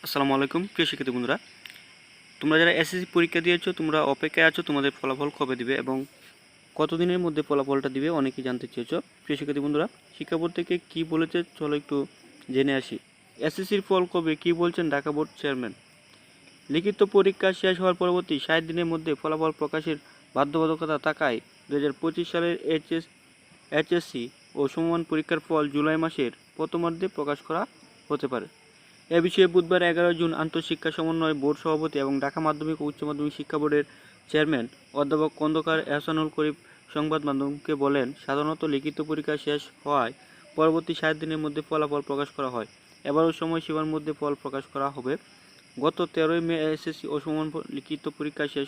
আসসালামু আলাইকুম প্রিয় শিক্ষার্থী বন্ধুরা, তোমরা যারা এসএসসি পরীক্ষা দিয়েছো তোমরা অপেক্ষায় আছো তোমাদের ফলাফল কবে দিবে এবং কতদিনের মধ্যে ফলাফলটা দিবে অনেকেই জানতে চেয়েছো। প্রিয় শিক্ষার্থী বন্ধুরা, শিক্ষা বোর্ড থেকে কী বলেছে চলো একটু জেনে আসি। এসএসসির ফল কবে কী বলছেন ঢাকা বোর্ড চেয়ারম্যান। লিখিত পরীক্ষা শেষ হওয়ার পরবর্তী 60 দিনের মধ্যে ফলাফল প্রকাশের বাধ্যবাধকতা থাকায় 2025 সালের এইচএসসি ও সমমান পরীক্ষার ফল জুলাই মাসের প্রথমার্ধে প্রকাশ করা হতে পারে। এ বিষয়ে বুধবার 11 জুন আন্তঃশিক্ষা সমন্বয় বোর্ড সভাপতি এবং ঢাকা মাধ্যমিক ও উচ্চ মাধ্যমিক শিক্ষা বোর্ডের চেয়ারম্যান অধ্যাপক খন্দকার এহসানুল করিম সংবাদ মাধ্যমকে বলেন, সাধারণত লিখিত পরীক্ষা শেষ হওয়ায় পরবর্তী 60 দিনের মধ্যে ফলাফল প্রকাশ করা হয়। এবারও সময়সীমার মধ্যে ফল প্রকাশ করা হবে। গত 13 মে এসএসসি ও সমমান লিখিত পরীক্ষা শেষ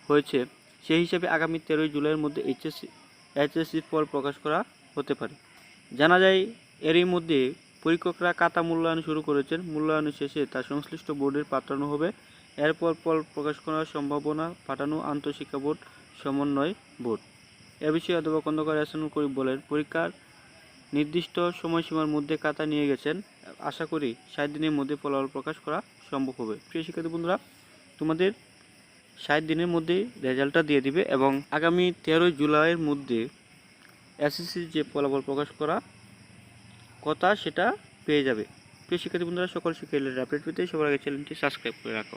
হয়েছে, সেই হিসাবে আগামী 13 জুলাইয়ের মধ্যে এইচএসসির ফল প্রকাশ করা হতে পারে। জানা যায়, এরই মধ্যে পরীক্ষকরা খাতা মূল্যায়ন শুরু করেছেন। মূল্যায়নের শেষে তা সংশ্লিষ্ট বোর্ডে পাঠানো হবে। এরপর ফল প্রকাশ করার সম্ভাবনা পাঠানো আন্তঃশিক্ষা বোর্ড সমন্বয় বোর্ড। এ বিষয়ে অধ্যাপক খন্দকার এহসানুল করিম বলেন, পরীক্ষার নির্দিষ্ট সময়সীমার মধ্যে খাতা নিয়ে গেছেন। আশা করি 60 দিনের মধ্যে ফলাফল প্রকাশ করা সম্ভব হবে। প্রিয় শিক্ষার্থী বন্ধুরা, তোমাদের 60 দিনের মধ্যে রেজাল্টটা দিয়ে দিবে এবং আগামী 13 জুলাইয়ের মধ্যে এসএসসির যে ফলাফল প্রকাশ করা কথা সেটা পেয়ে যাবে। প্রিয় শিক্ষার্থী বন্ধুরা, সকল শিক্ষার্থীদের আপডেট পেতে সবার আগে চ্যানেলটি সাবস্ক্রাইব করে রাখো।